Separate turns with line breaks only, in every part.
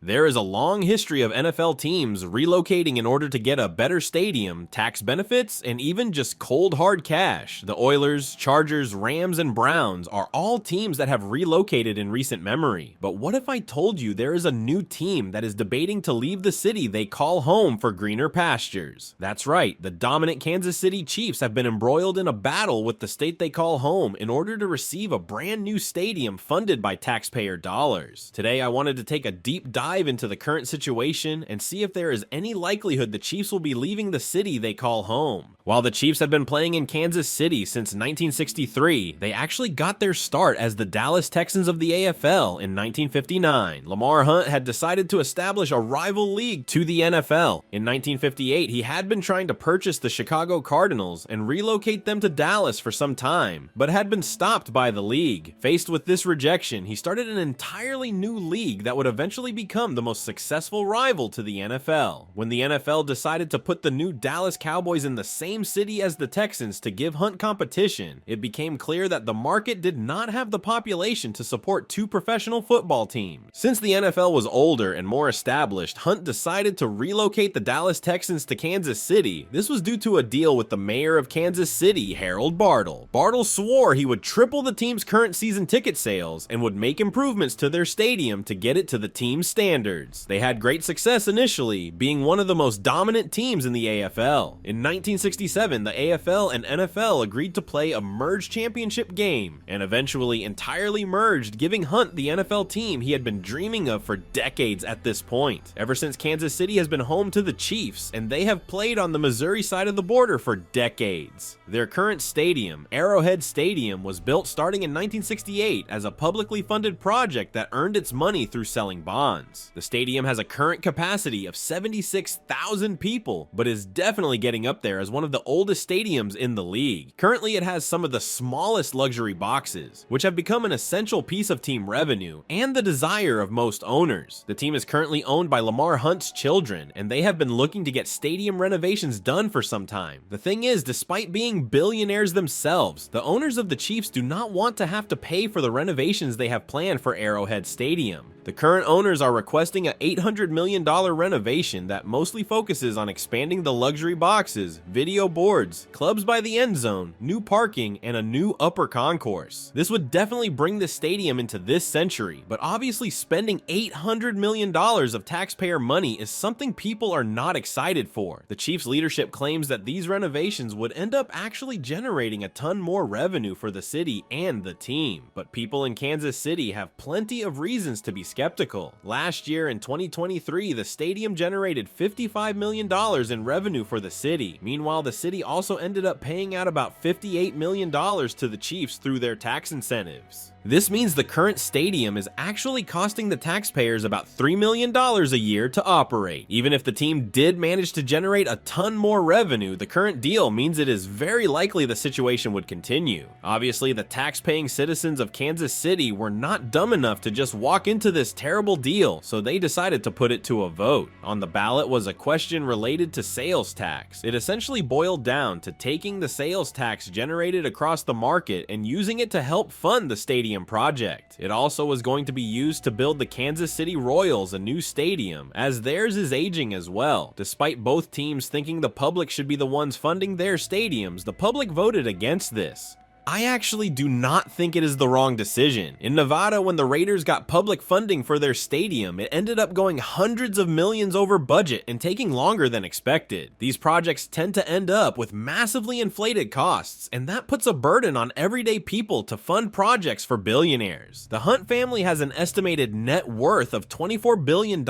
There is a long history of NFL teams relocating in order to get a better stadium, tax benefits, and even just cold hard cash. The Oilers, Chargers, Rams, and Browns are all teams that have relocated in recent memory. But what if I told you there is a new team that is debating to leave the city they call home for greener pastures? That's right, the dominant Kansas City Chiefs have been embroiled in a battle with the state they call home in order to receive a brand new stadium funded by taxpayer dollars. Today I wanted to take a deep dive into the current situation and see if there is any likelihood the Chiefs will be leaving the city they call home. While the Chiefs have been playing in Kansas City since 1963, they actually got their start as the Dallas Texans of the AFL in 1959. Lamar Hunt had decided to establish a rival league to the NFL. In 1958, he had been trying to purchase the Chicago Cardinals and relocate them to Dallas for some time, but had been stopped by the league. Faced with this rejection, he started an entirely new league that would eventually become the most successful rival to the NFL. When the NFL decided to put the new Dallas Cowboys in the same city as the Texans to give Hunt competition, it became clear that the market did not have the population to support two professional football teams. Since the NFL was older and more established, Hunt decided to relocate the Dallas Texans to Kansas City. This was due to a deal with the mayor of Kansas City, Harold Bartle. Bartle swore he would triple the team's current season ticket sales and would make improvements to their stadium to get it to the team's standards. They had great success initially, being one of the most dominant teams in the AFL. In 1967, the AFL and NFL agreed to play a merged championship game, and eventually entirely merged, giving Hunt the NFL team he had been dreaming of for decades at this point. Ever since Kansas City has been home to the Chiefs, and they have played on the Missouri side of the border for decades. Their current stadium, Arrowhead Stadium, was built starting in 1968 as a publicly funded project that earned its money through selling bonds. The stadium has a current capacity of 76,000 people, but is definitely getting up there as one of the oldest stadiums in the league. Currently, it has some of the smallest luxury boxes, which have become an essential piece of team revenue and the desire of most owners. The team is currently owned by Lamar Hunt's children, and they have been looking to get stadium renovations done for some time. The thing is, despite being billionaires themselves, the owners of the Chiefs do not want to have to pay for the renovations they have planned for Arrowhead Stadium. The current owners are requesting an $800 million renovation that mostly focuses on expanding the luxury boxes, video boards, clubs by the end zone, new parking, and a new upper concourse. This would definitely bring the stadium into this century, but obviously spending $800 million of taxpayer money is something people are not excited for. The Chiefs leadership claims that these renovations would end up actually generating a ton more revenue for the city and the team, but people in Kansas City have plenty of reasons to be skeptical. Last year in 2023, the stadium generated $55 million in revenue for the city. Meanwhile, the city also ended up paying out about $58 million to the Chiefs through their tax incentives. This means the current stadium is actually costing the taxpayers about $3 million a year to operate. Even if the team did manage to generate a ton more revenue, the current deal means it is very likely the situation would continue. Obviously, the tax-paying citizens of Kansas City were not dumb enough to just walk into this terrible deal, so they decided to put it to a vote. On the ballot was a question related to sales tax. It essentially boiled down to taking the sales tax generated across the market and using it to help fund the stadium project. It also was going to be used to build the Kansas City Royals a new stadium, as theirs is aging as well. Despite both teams thinking the public should be the ones funding their stadiums, the public voted against this. I actually do not think it is the wrong decision. In Nevada, when the Raiders got public funding for their stadium, it ended up going hundreds of millions over budget and taking longer than expected. These projects tend to end up with massively inflated costs, and that puts a burden on everyday people to fund projects for billionaires. The Hunt family has an estimated net worth of $24 billion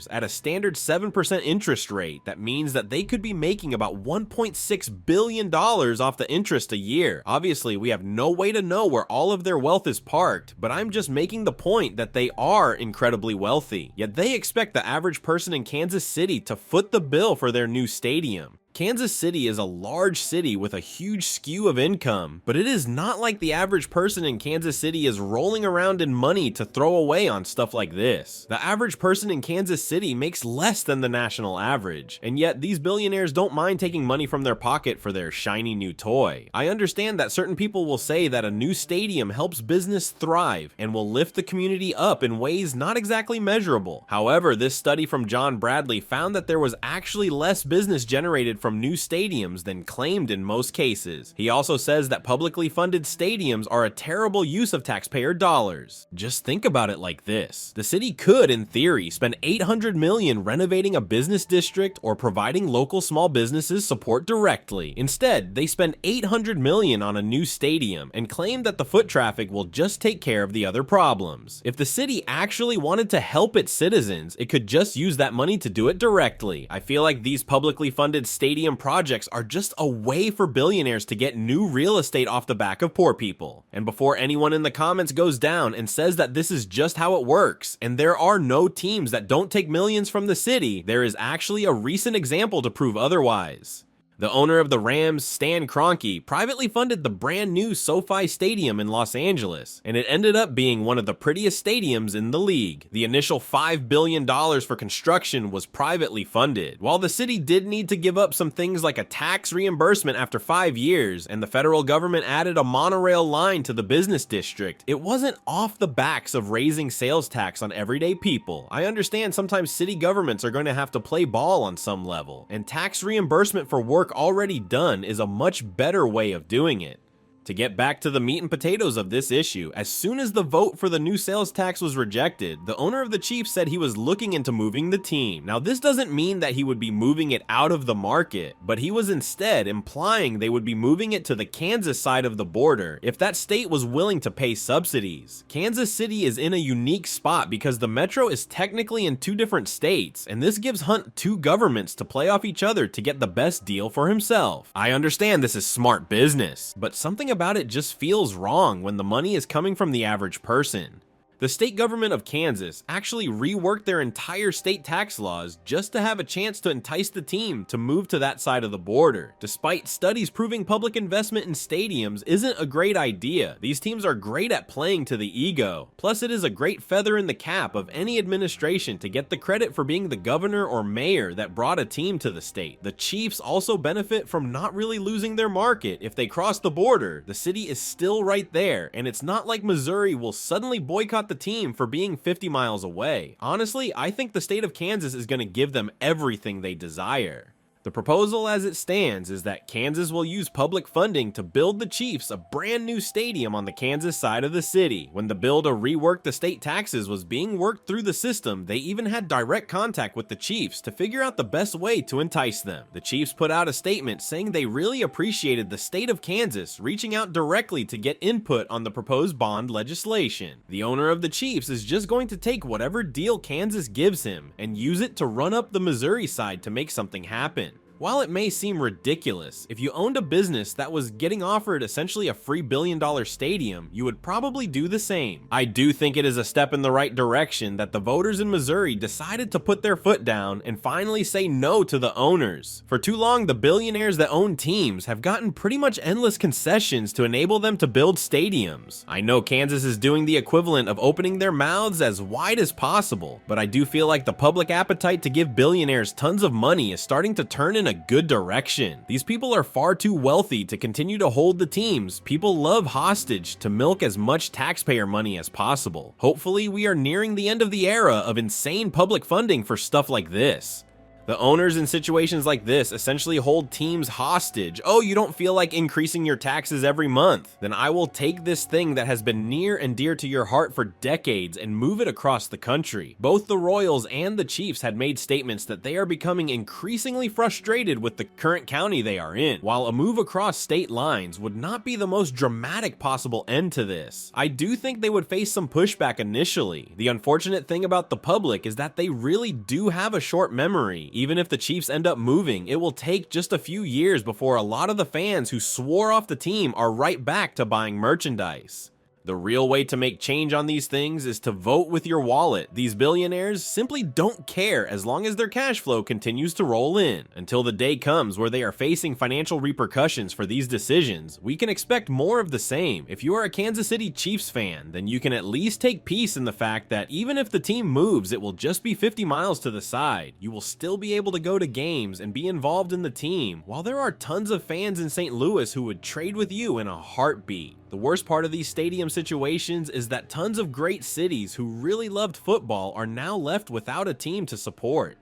at a standard 7% interest rate. That means that they could be making about $1.6 billion off the interest a year. Obviously, we have no way to know where all of their wealth is parked, but I'm just making the point that they are incredibly wealthy. Yet they expect the average person in Kansas City to foot the bill for their new stadium. Kansas City is a large city with a huge skew of income, but it is not like the average person in Kansas City is rolling around in money to throw away on stuff like this. The average person in Kansas City makes less than the national average, and yet these billionaires don't mind taking money from their pocket for their shiny new toy. I understand that certain people will say that a new stadium helps business thrive and will lift the community up in ways not exactly measurable. However, this study from John Bradley found that there was actually less business generated from new stadiums than claimed in most cases. He also says that publicly funded stadiums are a terrible use of taxpayer dollars. Just think about it like this. The city could, in theory, spend $800 million renovating a business district or providing local small businesses support directly. Instead, they spend $800 million on a new stadium and claim that the foot traffic will just take care of the other problems. If the city actually wanted to help its citizens, it could just use that money to do it directly. I feel like these publicly funded stadium projects are just a way for billionaires to get new real estate off the back of poor people. And before anyone in the comments goes down and says that this is just how it works, and there are no teams that don't take millions from the city, there is actually a recent example to prove otherwise. The owner of the Rams, Stan Kroenke, privately funded the brand new SoFi Stadium in Los Angeles, and it ended up being one of the prettiest stadiums in the league. The initial $5 billion for construction was privately funded. While the city did need to give up some things like a tax reimbursement after 5 years, and the federal government added a monorail line to the business district, it wasn't off the backs of raising sales tax on everyday people. I understand sometimes city governments are going to have to play ball on some level, and tax reimbursement for work already done is a much better way of doing it. To get back to the meat and potatoes of this issue, as soon as the vote for the new sales tax was rejected, the owner of the Chiefs said he was looking into moving the team. Now, this doesn't mean that he would be moving it out of the market, but he was instead implying they would be moving it to the Kansas side of the border if that state was willing to pay subsidies. Kansas City is in a unique spot because the metro is technically in 2 different states, and this gives Hunt 2 governments to play off each other to get the best deal for himself. I understand this is smart business, but something about it just feels wrong when the money is coming from the average person. The state government of Kansas actually reworked their entire state tax laws just to have a chance to entice the team to move to that side of the border. Despite studies proving public investment in stadiums isn't a great idea, these teams are great at playing to the ego. Plus, it is a great feather in the cap of any administration to get the credit for being the governor or mayor that brought a team to the state. The Chiefs also benefit from not really losing their market. If they cross the border, the city is still right there, and it's not like Missouri will suddenly boycott the team for being 50 miles away. Honestly, I think the state of Kansas is going to give them everything they desire. The proposal as it stands is that Kansas will use public funding to build the Chiefs a brand new stadium on the Kansas side of the city. When the bill to rework the state taxes was being worked through the system, they even had direct contact with the Chiefs to figure out the best way to entice them. The Chiefs put out a statement saying they really appreciated the state of Kansas reaching out directly to get input on the proposed bond legislation. The owner of the Chiefs is just going to take whatever deal Kansas gives him and use it to run up the Missouri side to make something happen. While it may seem ridiculous, if you owned a business that was getting offered essentially a free billion-dollar stadium, you would probably do the same. I do think it is a step in the right direction that the voters in Missouri decided to put their foot down and finally say no to the owners. For too long, the billionaires that own teams have gotten pretty much endless concessions to enable them to build stadiums. I know Kansas is doing the equivalent of opening their mouths as wide as possible, but I do feel like the public appetite to give billionaires tons of money is starting to turn in a good direction. These people are far too wealthy to continue to hold the teams people love hostage to milk as much taxpayer money as possible. Hopefully, we are nearing the end of the era of insane public funding for stuff like this. The owners in situations like this essentially hold teams hostage. Oh, you don't feel like increasing your taxes every month? Then I will take this thing that has been near and dear to your heart for decades and move it across the country. Both the Royals and the Chiefs had made statements that they are becoming increasingly frustrated with the current county they are in. While a move across state lines would not be the most dramatic possible end to this, I do think they would face some pushback initially. The unfortunate thing about the public is that they really do have a short memory. Even if the Chiefs end up moving, it will take just a few years before a lot of the fans who swore off the team are right back to buying merchandise. The real way to make change on these things is to vote with your wallet. These billionaires simply don't care as long as their cash flow continues to roll in. Until the day comes where they are facing financial repercussions for these decisions, we can expect more of the same. If you are a Kansas City Chiefs fan, then you can at least take peace in the fact that even if the team moves, it will just be 50 miles to the side. You will still be able to go to games and be involved in the team, while there are tons of fans in St. Louis who would trade with you in a heartbeat. The worst part of these stadium situations is that tons of great cities who really loved football are now left without a team to support.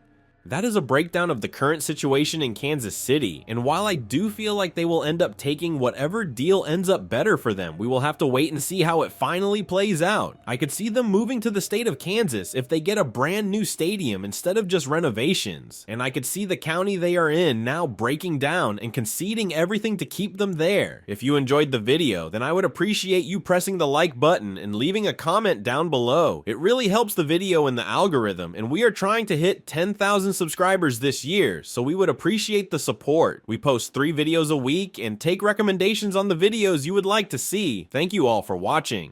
That is a breakdown of the current situation in Kansas City, and while I do feel like they will end up taking whatever deal ends up better for them, we will have to wait and see how it finally plays out. I could see them moving to the state of Kansas if they get a brand new stadium instead of just renovations, and I could see the county they are in now breaking down and conceding everything to keep them there. If you enjoyed the video, then I would appreciate you pressing the like button and leaving a comment down below. It really helps the video in the algorithm, and we are trying to hit 10,000 subscribers this year, so we would appreciate the support. We post 3 videos a week and take recommendations on the videos you would like to see. Thank you all for watching.